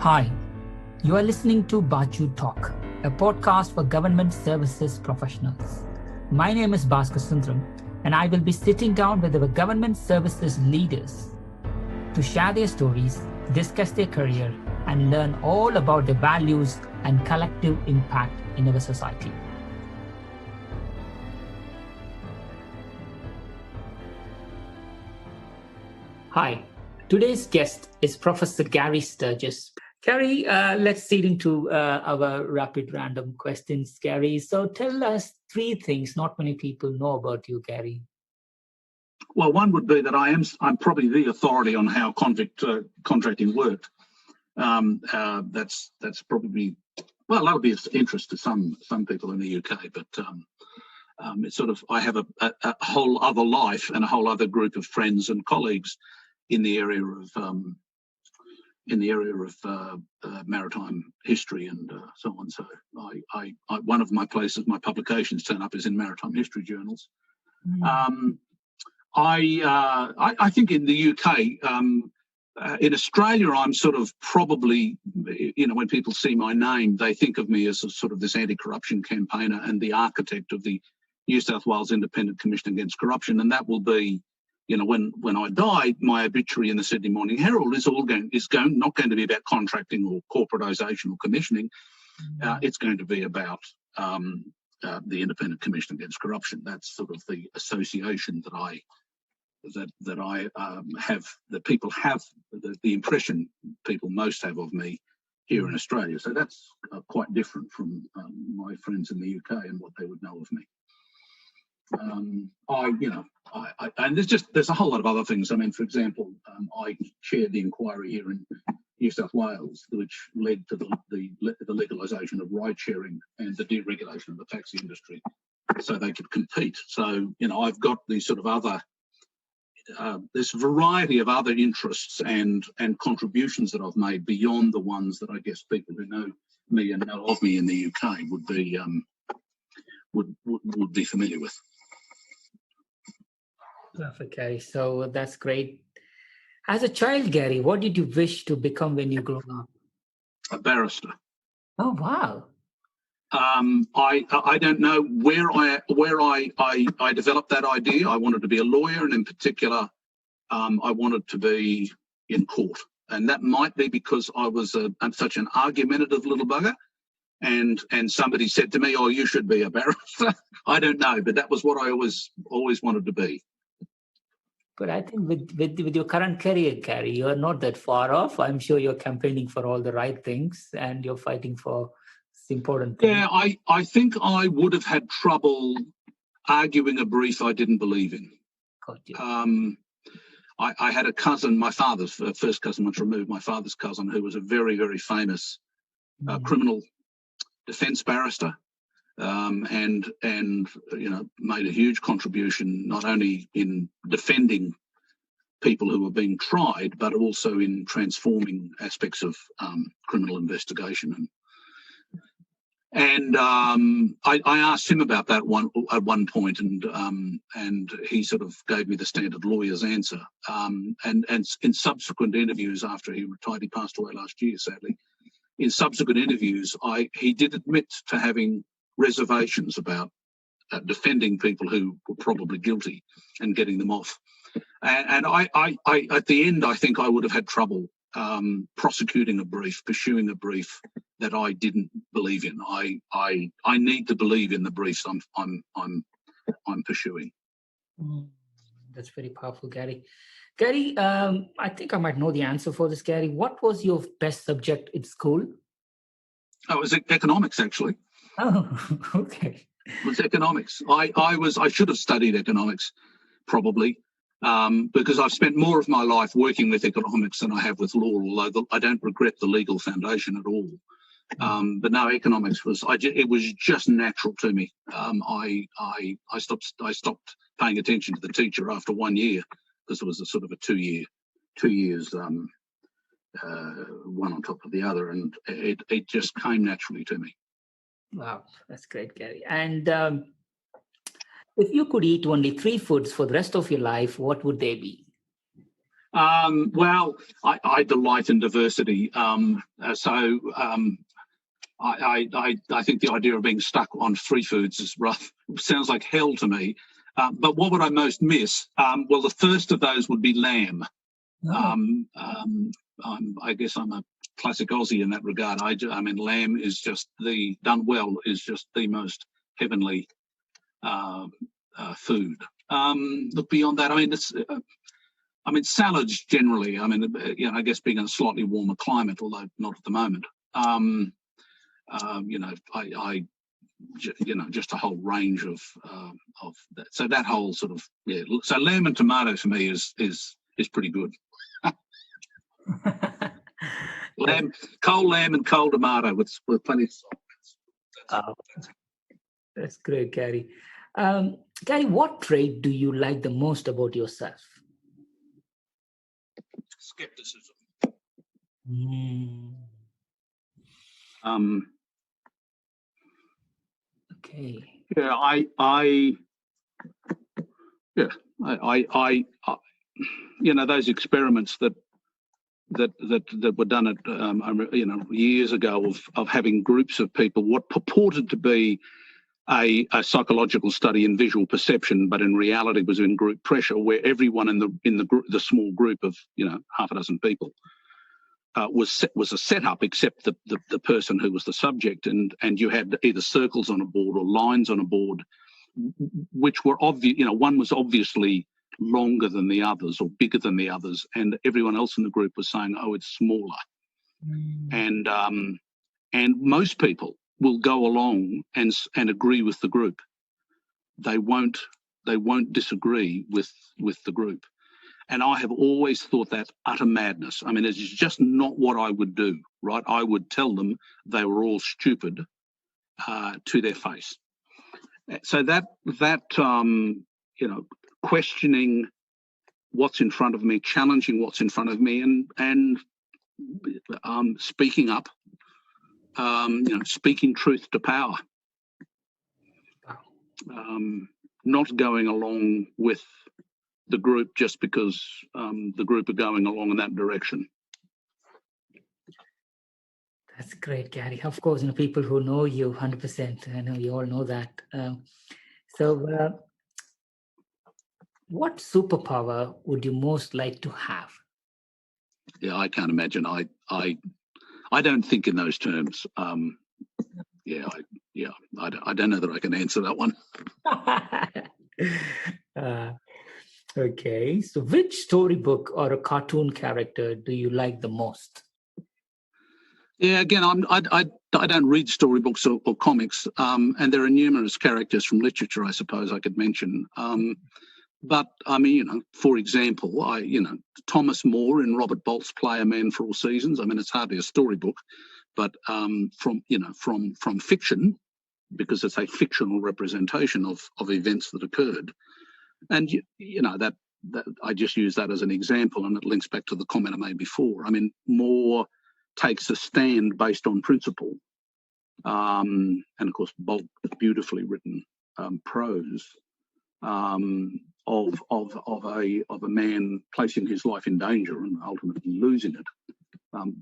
Hi, you are listening to Baachu Talk, a podcast for government services professionals. My name is Bhaskar, and I will be sitting down with our government services leaders to share their stories, discuss their career, and learn all about their values and collective impact in our society. Hi, today's guest is Professor Gary Sturgess. Gary, let's see into our rapid random questions, Gary. So tell us three things not many people know about you, Gary. Well, one would be that I'm probably the authority on how contracting worked. That's probably, well, that'll be of interest to some people in the UK, but it's sort of, I have a whole other life and a whole other group of friends and colleagues in the area of maritime history and so on. So I one of my places my publications turn up is in maritime history journals. Mm. I think in the UK, in Australia, I'm sort of probably, when people see my name, they think of me as a sort of this anti-corruption campaigner and the architect of the New South Wales Independent Commission Against Corruption, and that will be, when I die, my obituary in the Sydney Morning Herald is not going to be about contracting or corporatisation or commissioning. It's going to be about the Independent Commission Against Corruption. That's sort of the association that I have, that people have, the impression people most have of me here in Australia. So that's quite different from my friends in the UK and what they would know of me. And there's a whole lot of other things. I mean, for example, I chaired the inquiry here in New South Wales, which led to the legalisation of ride sharing and the deregulation of the taxi industry, so they could compete. So I've got these sort of other this variety of other interests and contributions that I've made beyond the ones that I guess people who know me and know of me in the UK would be familiar with. Perfect, Gary. So that's great. As a child, Gary, what did you wish to become when you grew up? A barrister. Oh, wow. I don't know where I developed that idea. I wanted to be a lawyer, and in particular, I wanted to be in court. And that might be because I was such an argumentative little bugger. And somebody said to me, "Oh, you should be a barrister." I don't know, but that was what I always wanted to be. But I think with your current career, Gary, you are not that far off. I'm sure you're campaigning for all the right things and you're fighting for important things. Yeah, I think I would have had trouble arguing a brief I didn't believe in. I had a cousin, my father's first cousin, once removed, my father's cousin, who was a very, very famous criminal defence barrister, and made a huge contribution not only in defending people who were being tried, but also in transforming aspects of criminal investigation. And I asked him about that at one point, and he sort of gave me the standard lawyer's answer. And in subsequent interviews after he retired, he passed away last year, sadly. In subsequent interviews, he did admit to having reservations about defending people who were probably guilty and getting them off. And I at the end, I think I would have had trouble prosecuting a brief, pursuing a brief that I didn't believe in. I need to believe in the briefs I'm pursuing. That's very powerful, Gary. Gary, I think I might know the answer for this, Gary. What was your best subject in school? Oh, it was economics, actually. Oh, okay. It was economics. I should have studied economics, probably, because I've spent more of my life working with economics than I have with law, although I don't regret the legal foundation at all. But no, economics it was just natural to me. I stopped paying attention to the teacher after 1 year, because it was a sort of a 2 years, one on top of the other, and it just came naturally to me. Wow, that's great, Gary. And if you could eat only 3 foods for the rest of your life, what would they be? Well, I delight in diversity. I think the idea of being stuck on 3 foods is rough. Sounds like hell to me. But what would I most miss? Well, the first of those would be lamb. I guess I'm a classic Aussie in that regard. I mean, lamb is just done well, is just the most heavenly food. Look, beyond that, I mean, salads generally. I mean, I guess being in a slightly warmer climate, although not at the moment. Just a whole range of that. So that whole sort of So lamb and tomato for me is pretty good. Cold lamb and cold tomato with plenty of salt. That's great, Gary. Gary, what trait do you like the most about yourself? Skepticism. Okay. Yeah, those experiments that were done at years ago of having groups of people, what purported to be a psychological study in visual perception, but in reality was in group pressure, where everyone in the small group of half a dozen people was a setup, except the person who was the subject, and you had either circles on a board or lines on a board, which were obvious. One was obviously longer than the others or bigger than the others, and everyone else in the group was saying, "Oh, it's smaller." And most people will go along and agree with the group. They won't disagree with the group. And I have always thought that utter madness. I mean, it's just not what I would do, right? I would tell them they were all stupid to their face. So that questioning what's in front of me, challenging what's in front of me, and speaking up, speaking truth to power, not going along with the group just because the group are going along in that direction. That's great, Gary. Of course, people who know you 100%, I know you all know that. What superpower would you most like to have? Yeah, I can't imagine. I don't think in those terms. I don't know that I can answer that one. Okay, so which storybook or a cartoon character do you like the most? Yeah, again, I don't read storybooks or comics, and there are numerous characters from literature, I suppose I could mention. But I mean, for example, Thomas More in Robert Bolt's Play a Man for All Seasons. I mean, it's hardly a storybook, but from fiction, because it's a fictional representation of events that occurred. And that I just use that as an example, and it links back to the comment I made before. I mean, More takes a stand based on principle, and of course, Bolt beautifully written prose of a man placing his life in danger and ultimately losing it,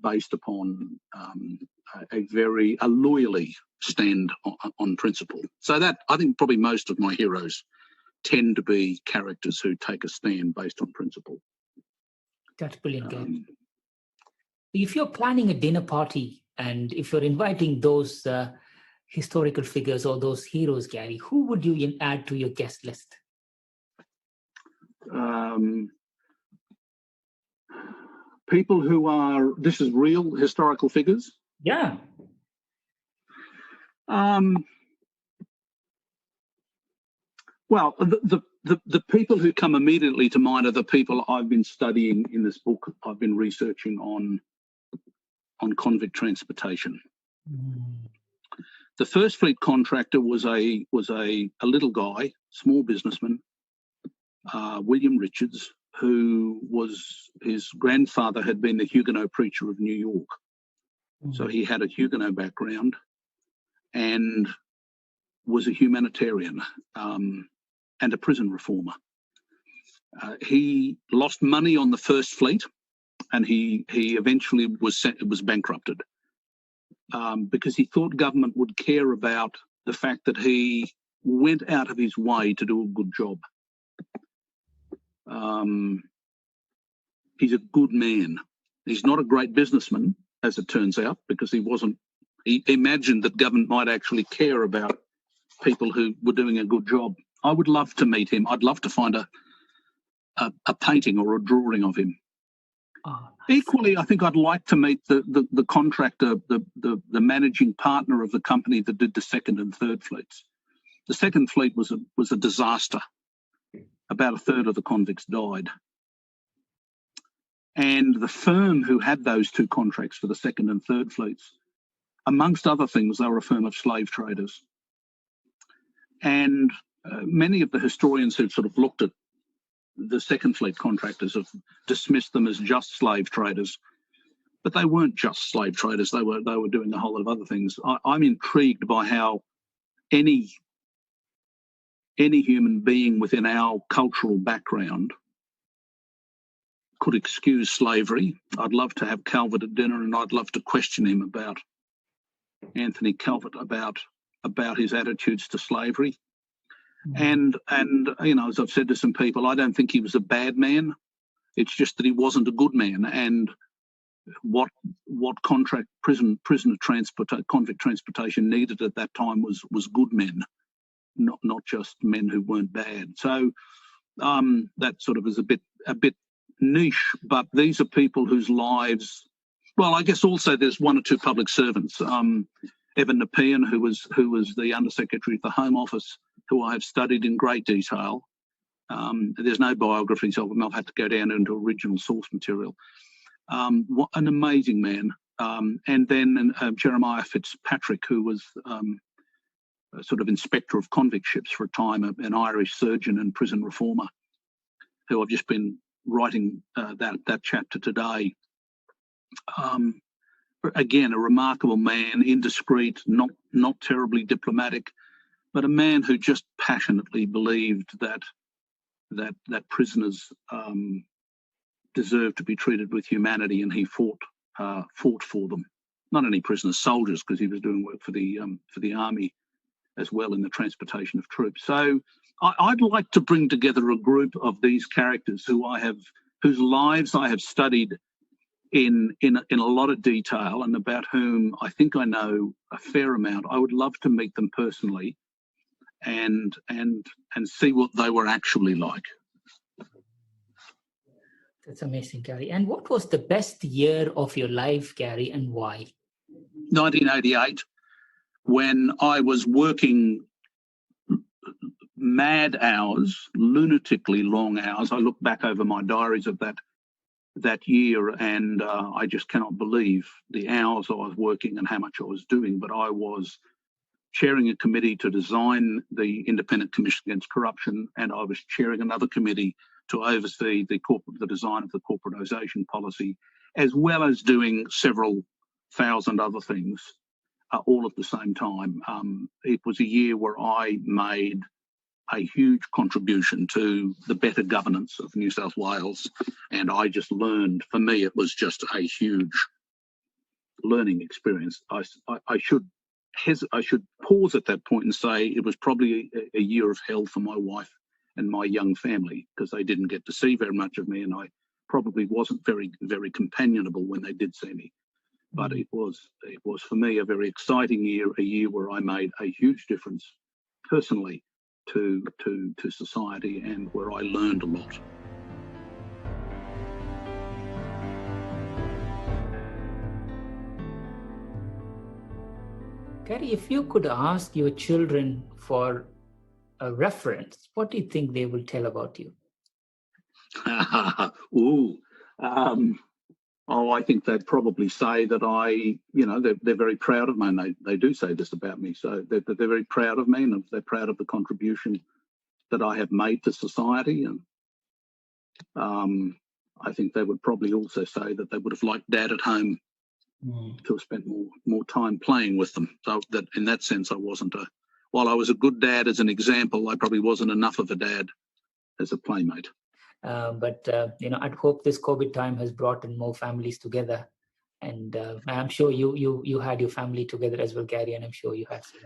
based upon a loyally stand on principle. So that, I think, probably most of my heroes tend to be characters who take a stand based on principle. That's brilliant, Gary. If you're planning a dinner party and if you're inviting those historical figures or those heroes, Gary, who would you add to your guest list? People who are, this is real historical figures? Yeah. Well, the people who come immediately to mind are the people I've been studying in this book. I've been researching on convict transportation. The First Fleet contractor was a little guy, small businessman, William Richards, his grandfather had been the Huguenot preacher of New York. So he had a Huguenot background and was a humanitarian and a prison reformer. He lost money on the first fleet, and he eventually was bankrupted because he thought government would care about the fact that he went out of his way to do a good job. He's a good man. He's not a great businessman, as it turns out, because he imagined that government might actually care about people who were doing a good job. I would love to meet him. I'd love to find a painting or a drawing of him. Oh, Equally, I think I'd like to meet the contractor, the managing partner of the company that did the second and third fleets. The second fleet was a disaster. About a third of the convicts died. And the firm who had those two contracts for the second and third fleets, amongst other things, they were a firm of slave traders. And many of the historians who've sort of looked at the second fleet contractors have dismissed them as just slave traders, but they weren't just slave traders. They were doing a whole lot of other things. I'm intrigued by how any human being within our cultural background could excuse slavery. I'd love to have Calvert at dinner, and I'd love to question him about Anthony Calvert, about his attitudes to slavery. And you know, as I've said to some people, I don't think he was a bad man. It's just that he wasn't a good man. And what convict transportation needed at that time was good men, not just men who weren't bad. So that sort of is a bit niche, but these are people whose lives. Well, I guess also there's one or two public servants. Evan Nepean, who was the Undersecretary of the Home Office, who I have studied in great detail. There's no biographies of him. I've had to go down into original source material. What an amazing man. And then Jeremiah Fitzpatrick, who was a sort of inspector of convict ships for a time, an Irish surgeon and prison reformer, who I've just been writing that chapter today. Again, a remarkable man, indiscreet, not terribly diplomatic, but a man who just passionately believed that prisoners deserved to be treated with humanity, and he fought for them. Not only prisoners, soldiers, because he was doing work for the army as well in the transportation of troops. So I'd like to bring together a group of these characters whose lives I have studied in a lot of detail, and about whom I think I know a fair amount. I would love to meet them personally and see what they were actually like. That's amazing, Gary. And what was the best year of your life, Gary, and why? 1988, when I was working mad hours, lunatically long hours. I look back over my diaries of that year, and I just cannot believe the hours I was working and how much I was doing. But I was chairing a committee to design the Independent Commission Against Corruption, and I was chairing another committee to oversee the design of the corporatisation policy, as well as doing several thousand other things all at the same time. It was a year where I made a huge contribution to the better governance of New South Wales, and I just learned. For me, it was just a huge learning experience. I should pause at that point and say it was probably a year of hell for my wife and my young family, because they didn't get to see very much of me, and I probably wasn't very, very companionable when they did see me. But it was for me a very exciting year, a year where I made a huge difference personally to society, and where I learned a lot. Gary, if you could ask your children for a reference, what do you think they will tell about you? I think they'd probably say that they're very proud of me, and they do say this about me. So they're very proud of me, and they're proud of the contribution that I have made to society. And I think they would probably also say that they would have liked Dad at home to have spent more time playing with them. So that in that sense, while I was a good dad as an example, I probably wasn't enough of a dad as a playmate. But I hope this COVID time has brought in more families together. And I'm sure you had your family together as well, Gary, and I'm sure you had some.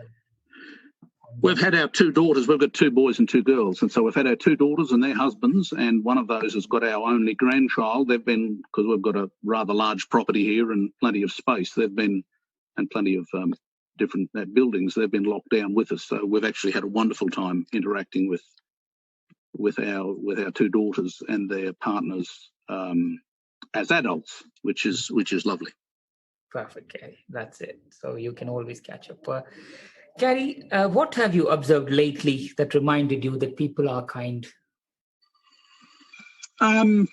We've had our two daughters. We've got 2 boys and 2 girls. And so we've had our 2 daughters and their husbands, and one of those has got our only grandchild. They've been, because we've got a rather large property here and plenty of space, they've been, and plenty of different buildings, they've been locked down with us. So we've actually had a wonderful time interacting with our 2 daughters and their partners as adults, which is lovely. Perfect, Gary. That's it. So you can always catch up. Gary, what have you observed lately that reminded you that people are kind? Well,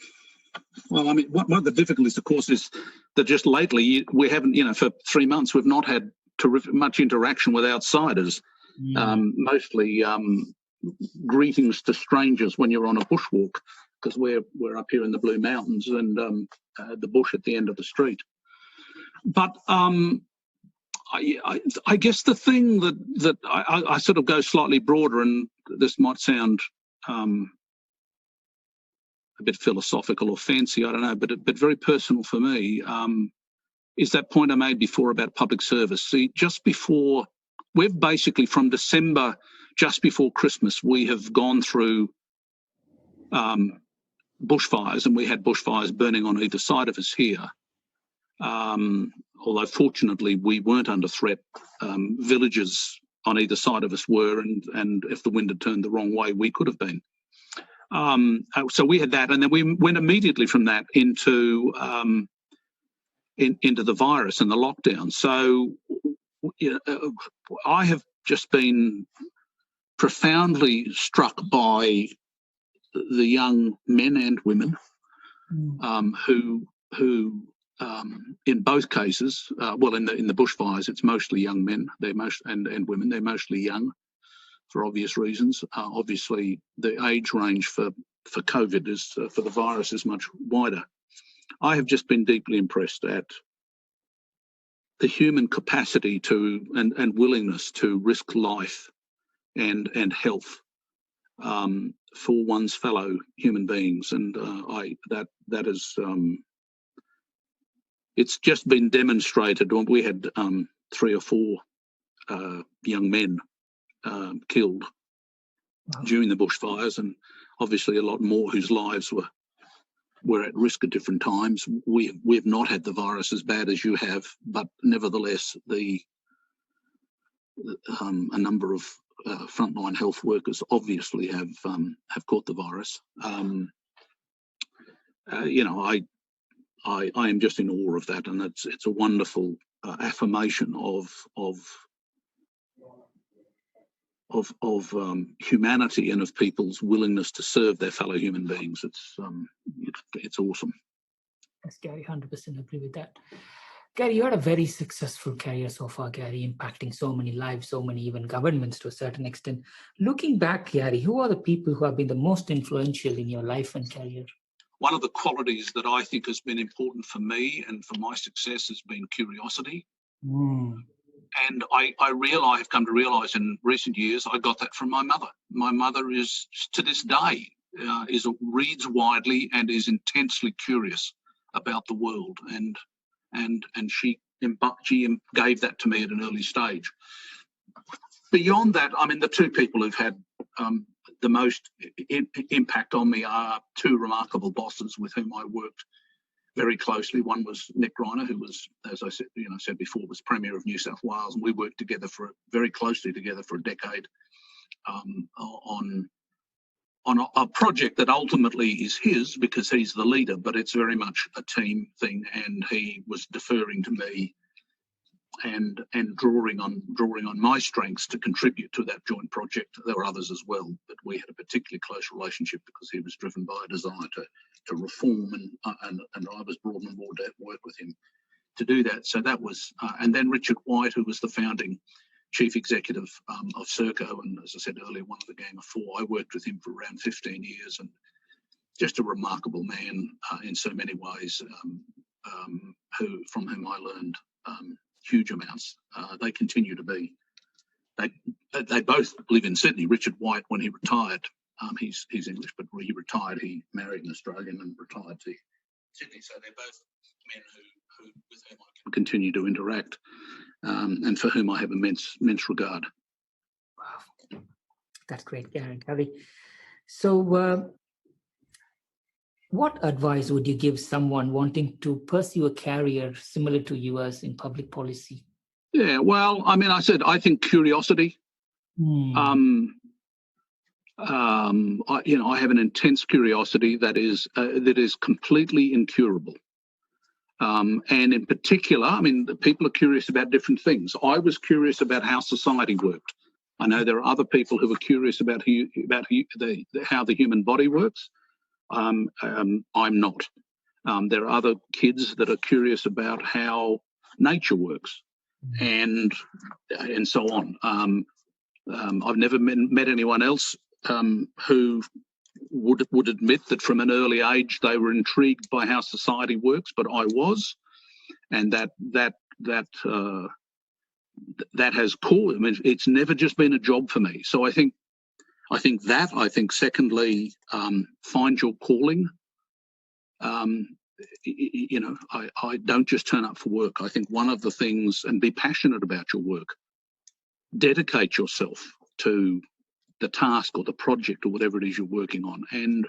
I mean, one of the difficulties, of course, is that just lately we haven't, for 3 months, we've not had much interaction with outsiders. Mostly greetings to strangers when you're on a bushwalk, because we're up here in the Blue Mountains and the bush at the end of the street. But I guess the thing that I sort of go slightly broader, and this might sound a bit philosophical or fancy, I don't know, but very personal for me, is that point I made before about public service. See, we've basically from December, just before Christmas, we have gone through bushfires, and we had bushfires burning on either side of us here. Although fortunately we weren't under threat, villages on either side of us were, and if the wind had turned the wrong way, we could have been. So we had that, and then we went immediately from that into the virus and the lockdown. So I have just been profoundly struck by the young men and women who in both cases, in the bushfires, it's mostly young men. And women. They're mostly young, for obvious reasons. Obviously, the age range for COVID for the virus is much wider. I have just been deeply impressed at the human capacity to and willingness to risk life and health for one's fellow human beings, and that is. It's just been demonstrated. We had 3 or 4 young men killed during the bushfires, and obviously a lot more whose lives were at risk at different times. We've not had the virus as bad as you have, but nevertheless, a number of frontline health workers obviously have caught the virus. I am just in awe of that, and it's a wonderful affirmation of humanity and of people's willingness to serve their fellow human beings. It's awesome. Yes, Gary, 100% agree with that. Gary, you had a very successful career so far, Gary, impacting so many lives, so many even governments to a certain extent. Looking back, Gary, who are the people who have been the most influential in your life and career? One of the qualities that I think has been important for me and for my success has been curiosity. And I've come to realise in recent years, I got that from my mother. My mother is, to this day, reads widely and is intensely curious about the world, and she gave that to me at an early stage. Beyond that, I mean, the 2 people who've had the most impact on me are 2 remarkable bosses with whom I worked very closely. One was Nick Greiner, who was, as I said before, was Premier of New South Wales, and we worked together very closely together for a decade on a project that ultimately is his because he's the leader, but it's very much a team thing, and he was deferring to me and drawing on my strengths to contribute to that joint project. There were others as well, but we had a particularly close relationship because he was driven by a desire to reform, and I was brought on board to work with him to do that. So that was, and then Richard White, who was the founding chief executive of Serco, and as I said earlier, one of the gang of 4. I worked with him for around 15 years, and just a remarkable man in so many ways, from whom I learned huge amounts. They continue to be. They both live in Sydney. Richard White, when he retired, He's English, but he retired. He married an Australian and retired to Sydney. So they're both men who with whom I can continue to interact, and for whom I have immense regard. Wow, that's great, Gary. So, what advice would you give someone wanting to pursue a career similar to yours in public policy? Yeah, well, I mean, I think curiosity. I have an intense curiosity that is completely incurable. And in particular, I mean, people are curious about different things. I was curious about how society worked. I know there are other people who are curious about how the human body works. I'm not. There are other kids that are curious about how nature works, and so on. I've never met anyone else who would admit that from an early age they were intrigued by how society works, but I was, and that has caused. I mean, it's never just been a job for me. So I think secondly, find your calling. I don't just turn up for work. I think one of the things, and be passionate about your work. Dedicate yourself to the task or the project or whatever it is you're working on. And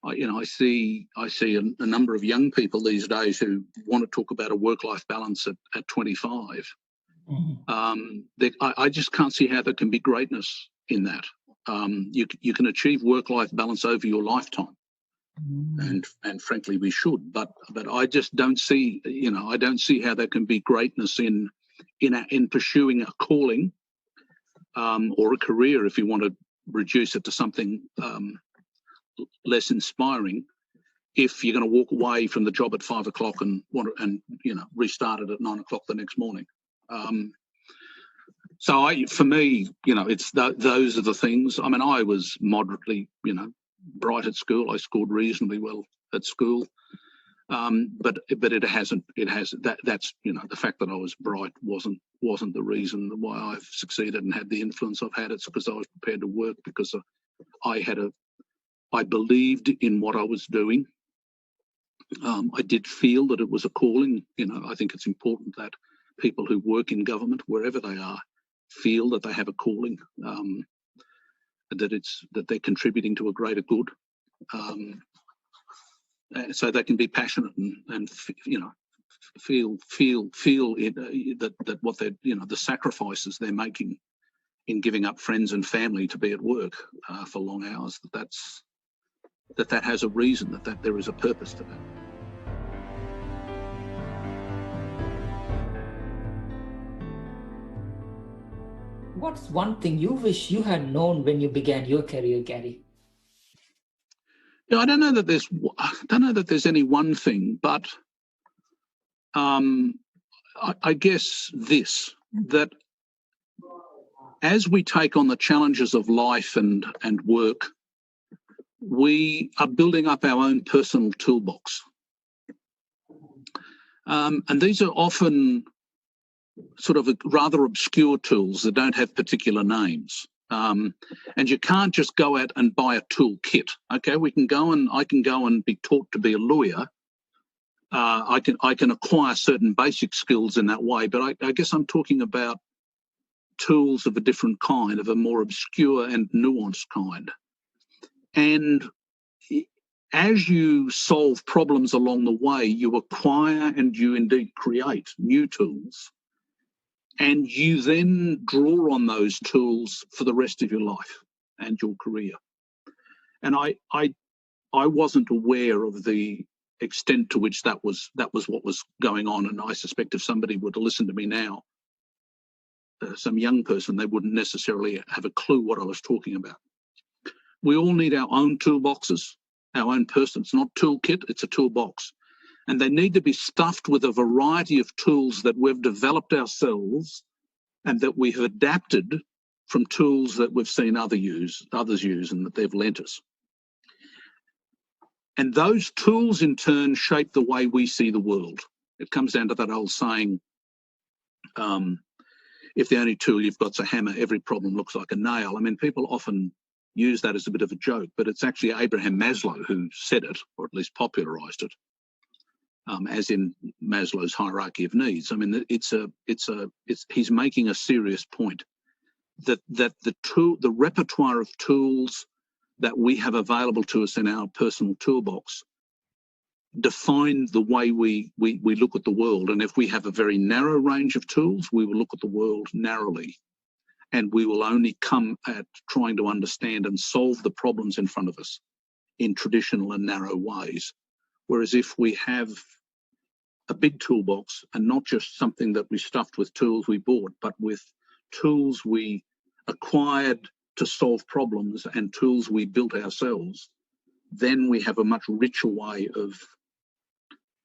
I see a number of young people these days who want to talk about a work-life balance at 25. I just can't see how there can be greatness in that. You can achieve work-life balance over your lifetime, and frankly we should. But I just don't see I don't see how there can be greatness in pursuing a calling or a career, if you want to reduce it to something less inspiring, if you're going to walk away from the job at 5 o'clock and restart it at 9 o'clock the next morning. For me, it's those are the things. I mean, I was moderately, bright at school. I scored reasonably well at school. But it hasn't. That's the fact that I was bright wasn't the reason why I've succeeded and had the influence I've had. It's because I was prepared to work, because I believed in what I was doing. I did feel that it was a calling. I think it's important that people who work in government, wherever they are, feel that they have a calling, that they're contributing to a greater good. So they can be passionate and feel it, that what they're the sacrifices they're making in giving up friends and family to be at work for long hours, that has a reason, that there is a purpose to that. What's one thing you wish you had known when you began your career, Gary? Yeah, I don't know that there's any one thing, but I guess that as we take on the challenges of life and work, we are building up our own personal toolbox. And these are often sort of rather obscure tools that don't have particular names. And you can't just go out and buy a tool kit. Okay, I can go and be taught to be a lawyer. I can acquire certain basic skills in that way, but I guess I'm talking about tools of a different kind, of a more obscure and nuanced kind. And as you solve problems along the way, you acquire and you indeed create new tools. And you then draw on those tools for the rest of your life and your career. And I wasn't aware of the extent to which that was what was going on. And I suspect if somebody were to listen to me now, some young person, they wouldn't necessarily have a clue what I was talking about. We all need our own toolboxes, our own person. It's not toolkit, it's a toolbox. And they need to be stuffed with a variety of tools that we've developed ourselves and that we have adapted from tools that we've seen others use and that they've lent us. And those tools in turn shape the way we see the world. It comes down to that old saying, if the only tool you've got's a hammer, every problem looks like a nail. I mean, people often use that as a bit of a joke, but it's actually Abraham Maslow who said it, or at least popularised it, as in Maslow's hierarchy of needs. I mean, he's making a serious point that the repertoire of tools that we have available to us in our personal toolbox define the way we look at the world. And if we have a very narrow range of tools, we will look at the world narrowly, and we will only come at trying to understand and solve the problems in front of us in traditional and narrow ways. Whereas if we have a big toolbox, and not just something that we stuffed with tools we bought, but with tools we acquired to solve problems and tools we built ourselves, then we have a much richer way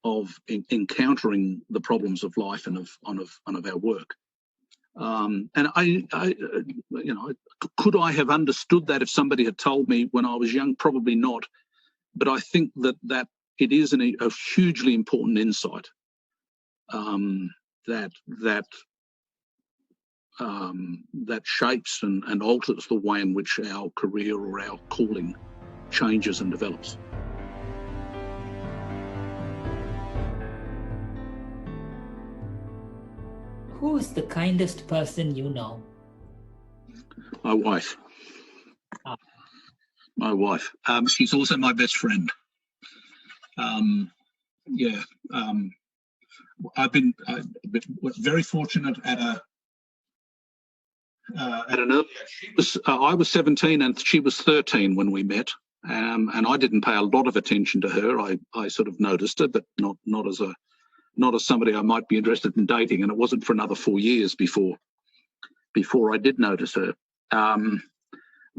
of encountering the problems of life and of our work. And could I have understood that if somebody had told me when I was young? Probably not. But I think that it is a hugely important insight that shapes and alters the way in which our career or our calling changes and develops. Who is the kindest person you know? My wife. My wife. She's also my best friend. I've been very fortunate at an early age. I was 17 and she was 13 when we met, and I didn't pay a lot of attention to her. I sort of noticed her, but not as somebody I might be interested in dating. And it wasn't for another 4 years before I did notice her.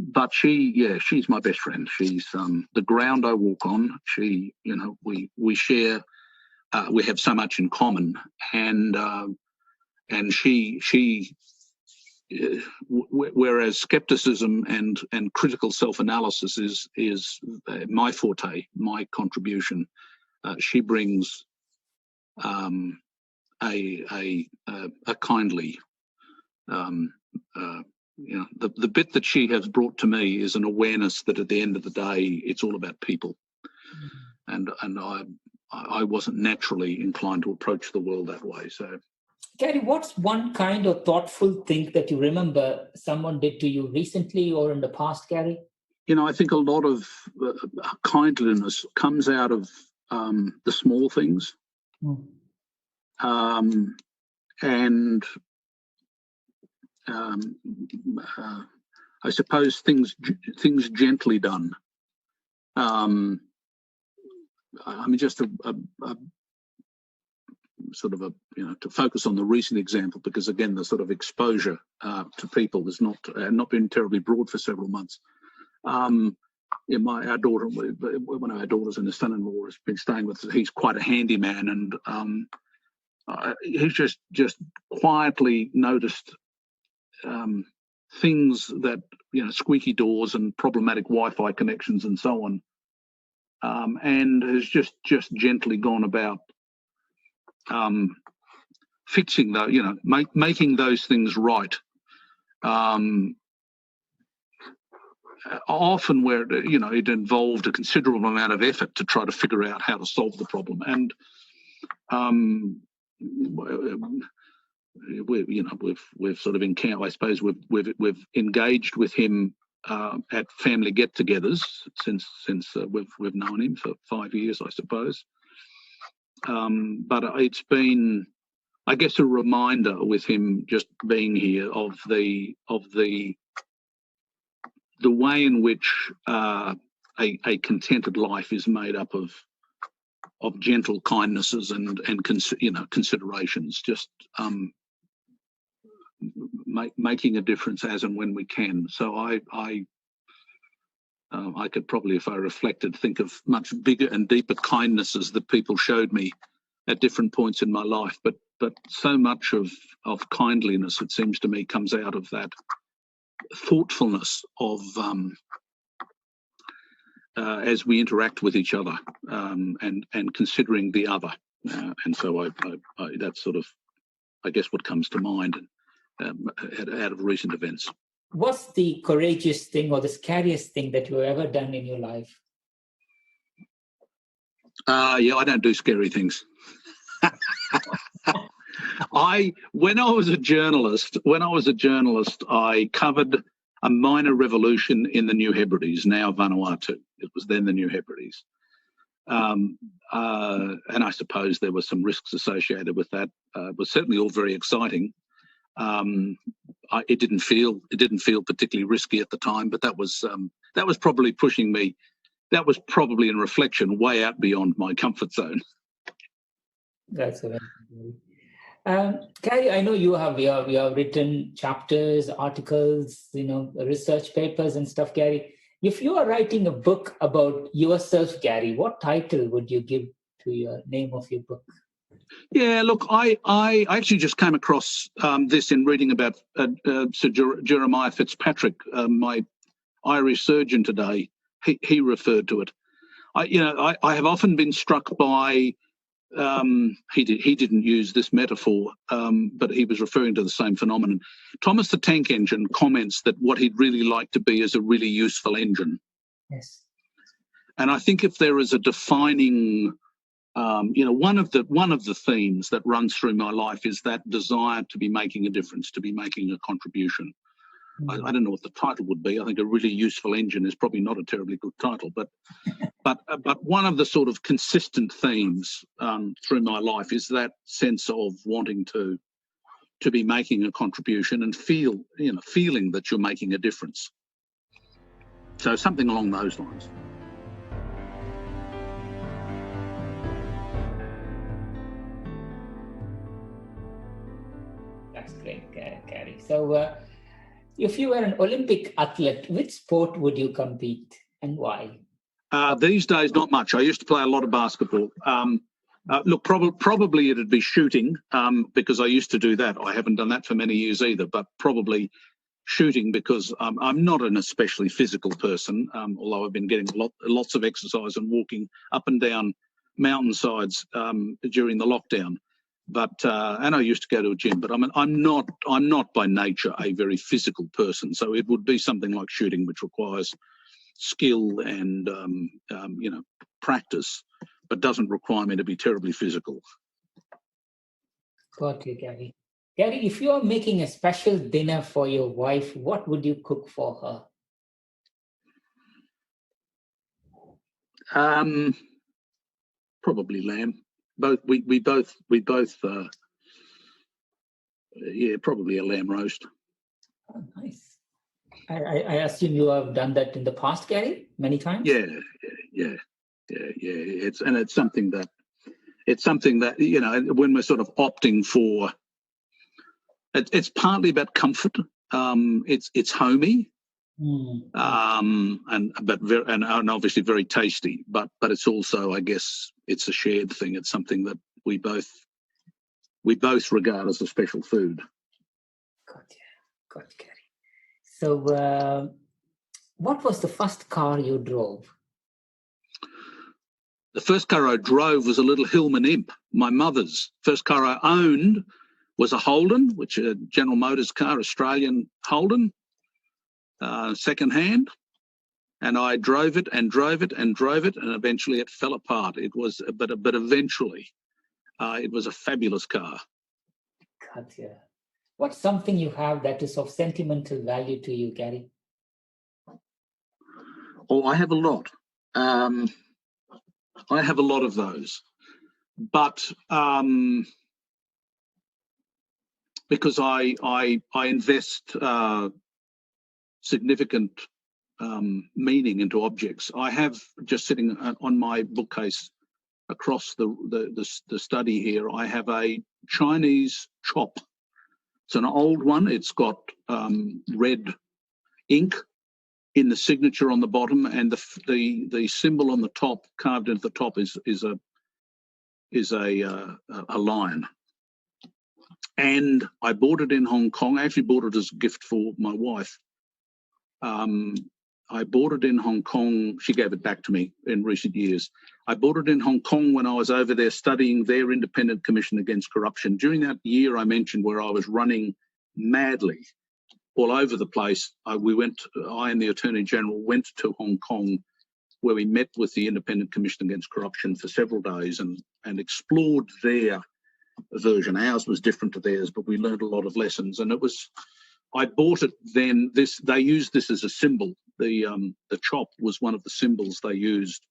But she's my best friend. She's the ground I walk on. We share. We have so much in common, and she. Whereas skepticism and critical self-analysis is my forte, my contribution, she brings a kindly. The bit that she has brought to me is an awareness that at the end of the day, it's all about people, and I wasn't naturally inclined to approach the world that way. So, Gary, what's one kind of thoughtful thing that you remember someone did to you recently or in the past, Gary? I think a lot of kindliness comes out of the small things, and I suppose things gently done. Just a sort of to focus on the recent example, because again the sort of exposure to people has not been terribly broad for several months. Our daughter, one of our daughters and his son-in-law has been staying with us. He's quite a handyman, and he's just quietly noticed things that squeaky doors and problematic Wi-Fi connections and so on, and has just gently gone about fixing those, making those things right. Often where it involved a considerable amount of effort to try to figure out how to solve the problem, and we've sort of encountered. I suppose we've engaged with him at family get-togethers since we've known him for 5 years, I suppose. But it's been, I guess, a reminder with him just being here of the way in which a contented life is made up of gentle kindnesses and considerations, just making a difference as and when we can. So I could probably, if I reflected, think of much bigger and deeper kindnesses that people showed me at different points in my life. But so much of kindliness, it seems to me, comes out of that thoughtfulness of as we interact with each other, and considering the other. And so I that's sort of, I guess, what comes to mind out of recent events. what's the courageous thing or the scariest thing that you've ever done in your life? Yeah, I don't do scary things. When I was a journalist, I covered a minor revolution in the New Hebrides, now Vanuatu. It was then the New Hebrides. And I suppose there were some risks associated with that. It was certainly all very exciting. It didn't feel particularly risky at the time, but that was probably pushing me. That was probably, in reflection, way out beyond my comfort zone. That's amazing. Gary, I know you have written chapters, articles, research papers and stuff, Gary. If you are writing a book about yourself, Gary, what title would you give to your name of your book? Yeah, look, I actually just came across this in reading about Sir Jeremiah Fitzpatrick, my Irish surgeon today. He referred to it. I have often been struck by. He didn't use this metaphor, but he was referring to the same phenomenon. Thomas the Tank Engine comments that what he'd really like to be is a really useful engine. Yes. And I think if there is a defining, one of the themes that runs through my life is that desire to be making a difference, to be making a contribution. I don't know what the title would be. I think a really useful engine is probably not a terribly good title, but one of the sort of consistent themes through my life is that sense of wanting to be making a contribution and feeling that you're making a difference. So something along those lines. That's great, Gary. So if you were an Olympic athlete, which sport would you compete and why? These days, not much. I used to play a lot of basketball. Look, probably it'd be shooting because I used to do that. I haven't done that for many years either, but probably shooting because I'm not an especially physical person, although I've been getting lots of exercise and walking up and down mountainsides during the lockdown. But and I used to go to a gym, but I'm not by nature a very physical person. So it would be something like shooting, which requires skill and practice, but doesn't require me to be terribly physical. Got you, Gary. Gary, if you are making a special dinner for your wife, what would you cook for her? Probably lamb. We both. Probably a lamb roast. Oh, nice. I assume you have done that in the past, Gary, many times. Yeah. It's something that when we're sort of opting for, it's partly about comfort. It's homey, and obviously very tasty. But it's also, I guess, it's a shared thing. It's something that we both regard as a special food. Got you, Gary. So, what was the first car you drove? The first car I drove was a little Hillman Imp, my mother's. First car I owned was a Holden, which is a General Motors car, Australian Holden, second-hand. And I drove it, and eventually it fell apart. But eventually, it was a fabulous car. Gotcha. What's something you have that is of sentimental value to you, Gary? Oh, I have a lot. I have a lot of those, but because I invest significant meaning into objects. I have just sitting on my bookcase across the study here. I have a Chinese chop. It's an old one. It's got red ink in the signature on the bottom, and the symbol on the top, carved into the top, is a lion. And I bought it in Hong Kong. I actually bought it as a gift for my wife. I bought it in Hong Kong. She gave it back to me in recent years. I bought it in Hong Kong when I was over there studying their Independent Commission Against Corruption. During that year I mentioned, where I was running madly all over the place. I and the Attorney General went to Hong Kong, where we met with the Independent Commission Against Corruption for several days and explored their version. Ours was different to theirs, but we learned a lot of lessons. And I bought it then. They used this as a symbol. The chop was one of the symbols they used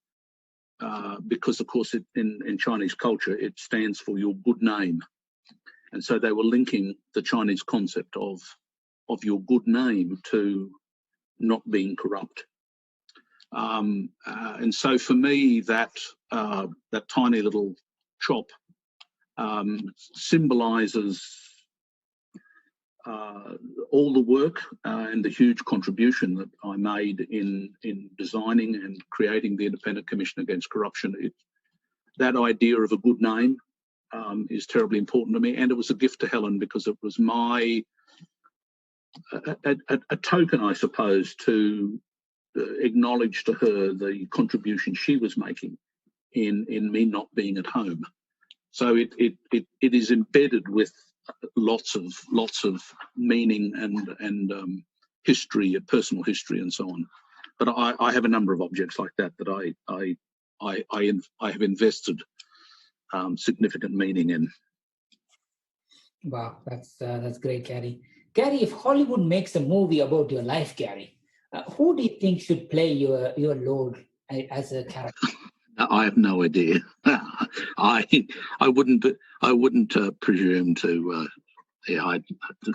because, of course, in Chinese culture, it stands for your good name. And so they were linking the Chinese concept of your good name to not being corrupt. And so for me, that tiny little chop symbolises all the work and the huge contribution that I made in designing and creating the Independent Commission Against Corruption. That idea of a good name is terribly important to me, and it was a gift to Helen because it was a token, I suppose, to acknowledge to her the contribution she was making in me not being at home. So it is embedded with lots of meaning and history, personal history, and so on. But I have a number of objects like that I have invested significant meaning in. Wow, that's great, Gary. Gary, if Hollywood makes a movie about your life, Gary, who do you think should play your Lord as a character? I have no idea. I wouldn't presume to.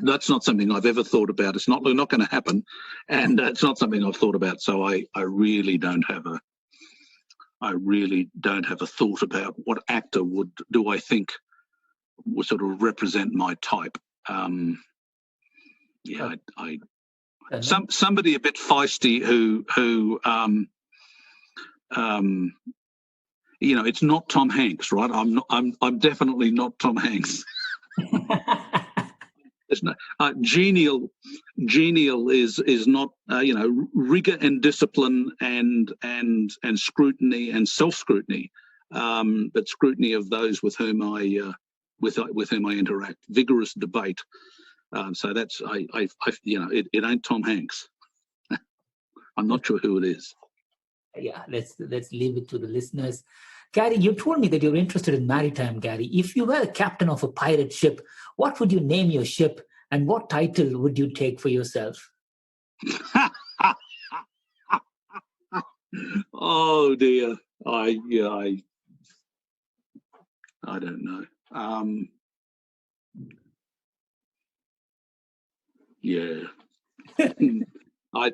That's not something I've ever thought about. It's not going to happen, and it's not something I've thought about. So I really don't have a thought about what actor I think would sort of represent my type. Somebody a bit feisty who it's not Tom Hanks, right? I'm definitely not Tom Hanks. Genial is not rigor and discipline and scrutiny and self-scrutiny, but scrutiny of those with whom I interact. Vigorous debate. So that's it ain't Tom Hanks. I'm not sure who it is. Yeah, let's leave it to the listeners. Gary, you told me that you're interested in maritime, Gary. If you were a captain of a pirate ship, what would you name your ship and what title would you take for yourself? Oh dear. I don't know. Yeah. I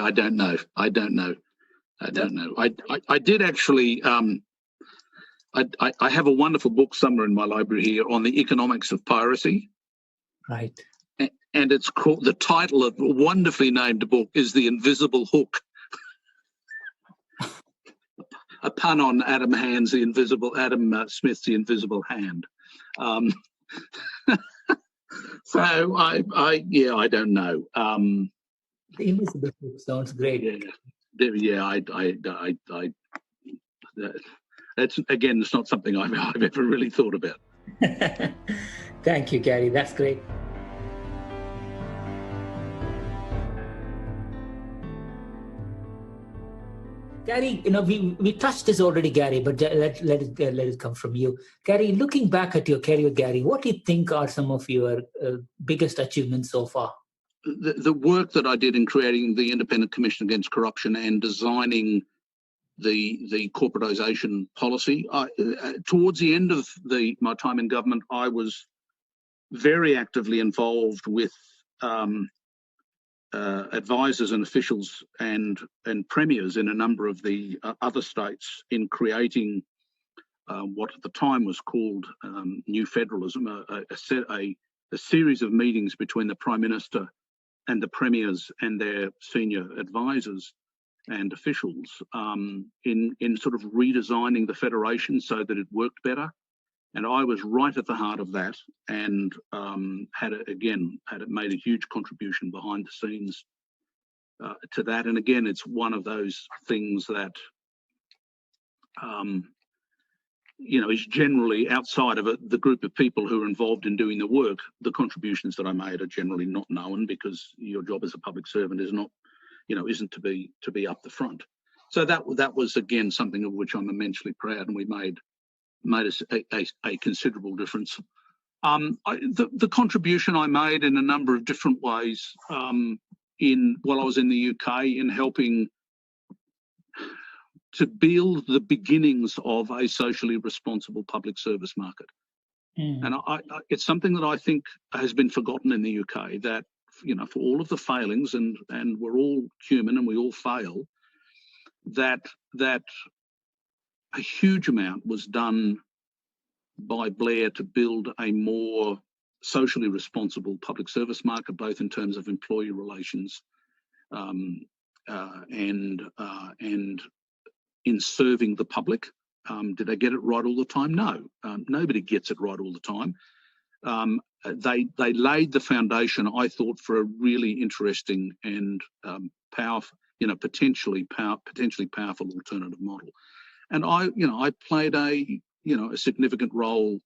don't know. I don't know. I did actually. I have a wonderful book somewhere in my library here on the economics of piracy. Right. And it's called, the title of a wonderfully named book is The Invisible Hook. A pun on Adam Smith's The Invisible Hand. So I don't know. The Invisible Hook sounds great. That's again, it's not something I've ever really thought about. Thank you, Gary. That's great. Gary, we touched this already, Gary, but let it come from you. Gary, looking back at your career, Gary, what do you think are some of your biggest achievements so far? The work that I did in creating the Independent Commission Against Corruption and designing the corporatisation policy. Towards the end of my time in government, I was very actively involved with advisors and officials and premiers in a number of the other states in creating what at the time was called New Federalism, a series of meetings between the Prime Minister and the premiers and their senior advisors and officials in sort of redesigning the federation so that it worked better. And I was right at the heart of that and had made a huge contribution behind the scenes to that. And again, it's one of those things that is generally outside of the group of people who are involved in doing the work. The contributions that I made are generally not known, because your job as a public servant is not, isn't to be up the front. So that was again something of which I'm immensely proud, and we made a considerable difference. The contribution I made in a number of different ways while I was in the UK in helping to build the beginnings of a socially responsible public service market. And it's something that I think has been forgotten in the UK, that, for all of the failings, and we're all human and we all fail, that a huge amount was done by Blair to build a more socially responsible public service market, both in terms of employee relations and in serving the public. Did they get it right all the time? No, nobody gets it right all the time. They laid the foundation, I thought, for a really interesting and powerful, potentially powerful alternative model. And I played a significant role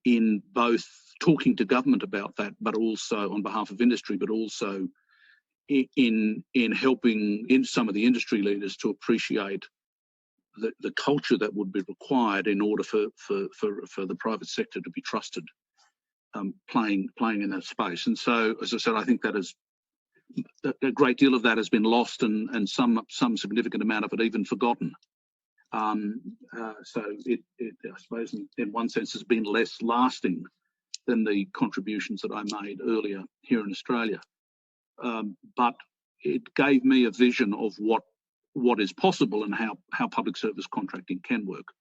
in both talking to government about that, but also on behalf of industry, but also in helping some of the industry leaders to appreciate the culture that would be required in order for the private sector to be trusted, playing in that space. And so, as I said, I think that is a great deal of that has been lost, and some significant amount of it even forgotten. So it I suppose in one sense has been less lasting than the contributions that I made earlier here in Australia. But it gave me a vision of what is possible and how public service contracting can work.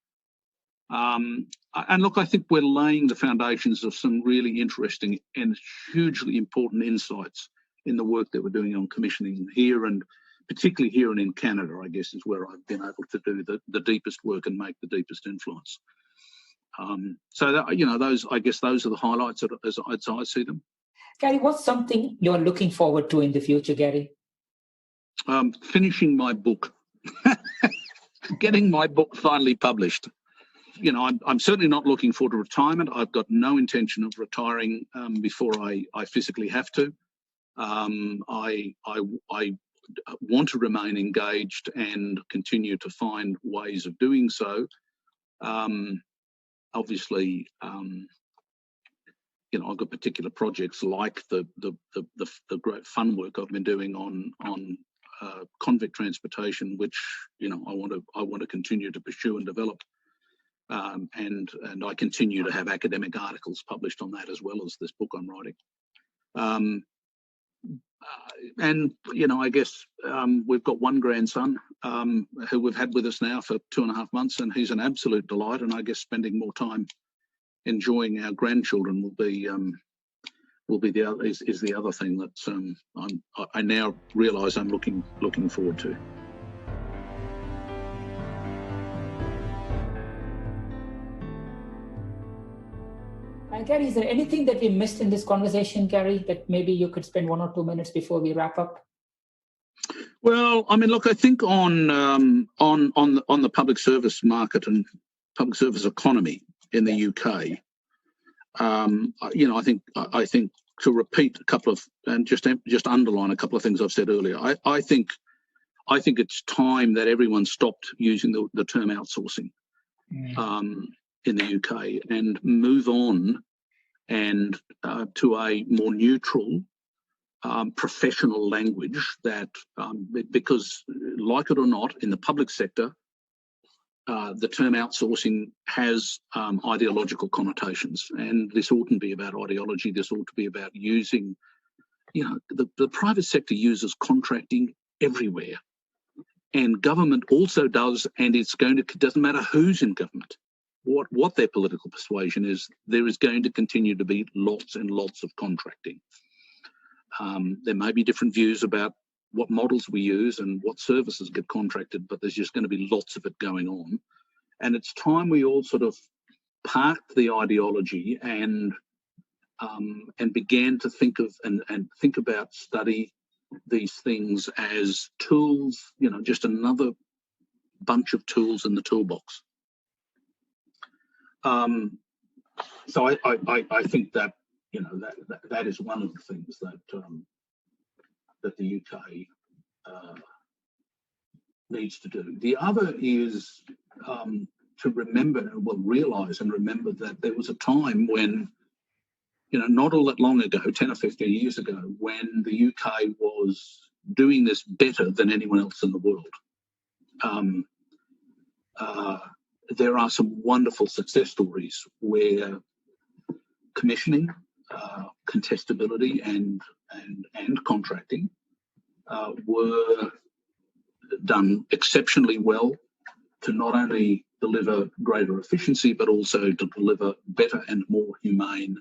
And look, I think we're laying the foundations of some really interesting and hugely important insights in the work that we're doing on commissioning here, and particularly here and in Canada, I guess, is where I've been able to do the deepest work and make the deepest influence. So that, those are the highlights as I see them. Gary, what's something you're looking forward to in the future, Gary? Finishing my book, getting my book finally published. I'm certainly not looking forward to retirement. I've got no intention of retiring before I physically have to. I want to remain engaged and continue to find ways of doing so. Obviously, I've got particular projects like the great fun work I've been doing on convict transportation, which I want to continue to pursue and develop. And I continue to have academic articles published on that, as well as this book I'm writing. And I guess we've got one grandson who we've had with us now for 2.5 months, and he's an absolute delight. And I guess spending more time enjoying our grandchildren will be the other thing that I now realise I'm looking forward to. Gary, is there anything that we missed in this conversation, Gary, that maybe you could spend 1 or 2 minutes before we wrap up? Well, I mean, look, I think on the public service market and public service economy in the UK, I think to repeat a couple of and just underline a couple of things I've said earlier. I think it's time that everyone stopped using the term outsourcing in the UK and move on and to a more neutral, professional language that, because like it or not, in the public sector, the term outsourcing has ideological connotations, and this oughtn't be about ideology. This ought to be about using, the private sector uses contracting everywhere, and government also does, and doesn't matter who's in government, what their political persuasion is, there is going to continue to be lots and lots of contracting. There may be different views about what models we use and what services get contracted, but there's just going to be lots of it going on. And it's time we all sort of parked the ideology and began to think of and think about, study these things as tools, just another bunch of tools in the toolbox. So I think that, you know, that is one of the things that that the UK needs to do. The other is to remember, realise and remember that there was a time when, you know, not all that long ago, 10 or 15 years ago, when the UK was doing this better than anyone else in the world. There are some wonderful success stories where commissioning, contestability and contracting were done exceptionally well to not only deliver greater efficiency, but also to deliver better and more humane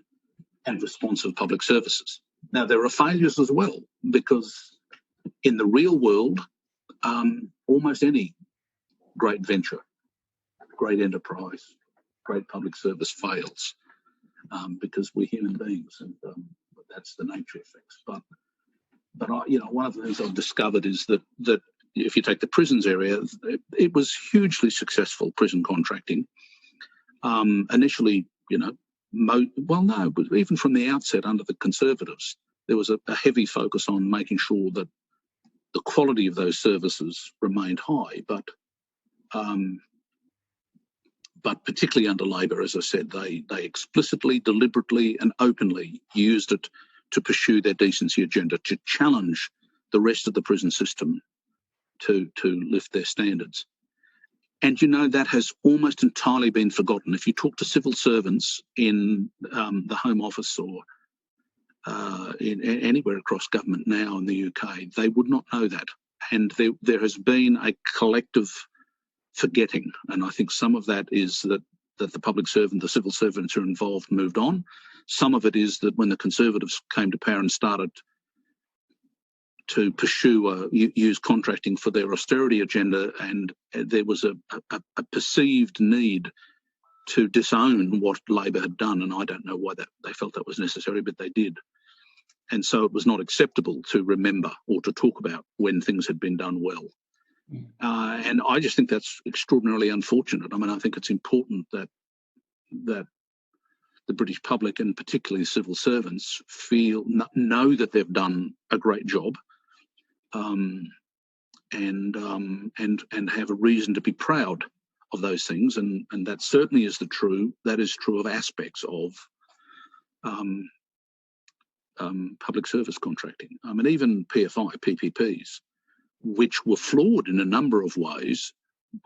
and responsive public services. Now, there are failures as well, because in the real world, almost any great venture, great enterprise, great public service fails because we're human beings, and that's the nature of things. But I, you know, one of the things I've discovered is that if you take the prisons area, it was hugely successful, prison contracting. Initially, you know, but even from the outset under the Conservatives, there was a heavy focus on making sure that the quality of those services remained high. But particularly under Labor, as I said, they explicitly, deliberately and openly used it to pursue their decency agenda, to challenge the rest of the prison system to lift their standards. And, you know, that has almost entirely been forgotten. If you talk to civil servants in the Home Office or anywhere across government now in the UK, they would not know that. And there has been a collective forgetting. And I think some of that is that the public servant, the civil servants who are involved moved on. Some of it is that when the Conservatives came to power and started to pursue, use contracting for their austerity agenda, and there was a perceived need to disown what Labor had done, and I don't know why they felt that was necessary, but they did. And so it was not acceptable to remember or to talk about when things had been done well. And I just think that's extraordinarily unfortunate. I mean, I think it's important that the British public, and particularly civil servants, know that they've done a great job, and have a reason to be proud of those things, and that certainly is that is true of aspects of public service contracting. I mean, even PPPs, which were flawed in a number of ways,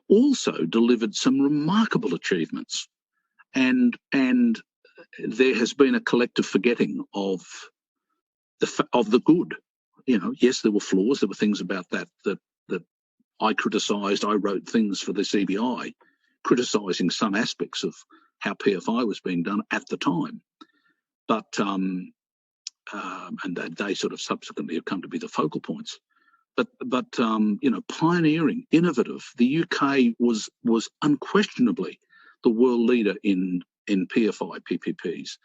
also delivered some remarkable achievements, and there has been a collective forgetting of the good. You know, yes, there were flaws. There were things about that I criticised. I wrote things for the CBI criticising some aspects of how PFI was being done at the time. But and that they sort of subsequently have come to be the focal points. But you know, pioneering, innovative. The UK was unquestionably the world leader in PFI PPPs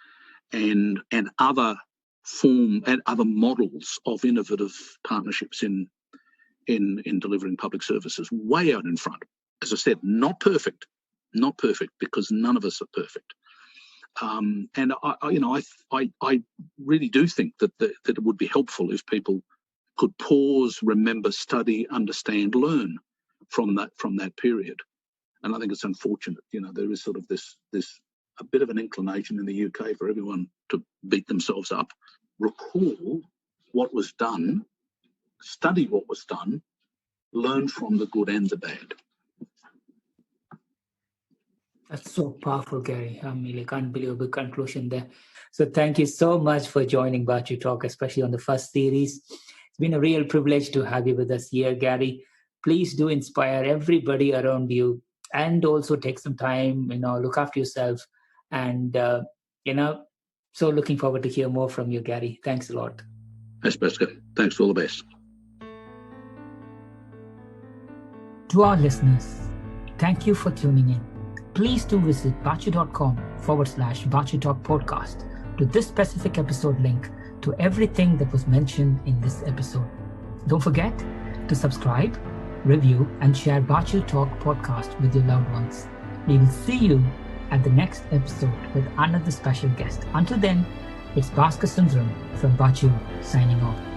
and other models of innovative partnerships in delivering public services, way out in front. As I said, not perfect, because none of us are perfect. And I really do think that it would be helpful if people could pause, remember, study, understand, learn from that period. And I think it's unfortunate. You know, there is sort of this a bit of an inclination in the UK for everyone to beat themselves up, recall what was done, study what was done, learn from the good and the bad. That's so powerful, Gary. I mean, like, unbelievable conclusion there. So thank you so much for joining Baachu Talk, especially on the first series. It's been a real privilege to have you with us here, Gary. Please do inspire everybody around you, and also take some time, you know, look after yourself. And, you know, so looking forward to hear more from you, Gary. Thanks a lot. Thanks, Bhaskar. Thanks, all the best. To our listeners, thank you for tuning in. Please do visit baachu.com/Baachu Talk podcast to this specific episode link to everything that was mentioned in this episode. Don't forget to subscribe, review, and share Baachu Talk podcast with your loved ones. We will see you at the next episode with another special guest. Until then, it's Bhaskar Sundram from Baachu signing off.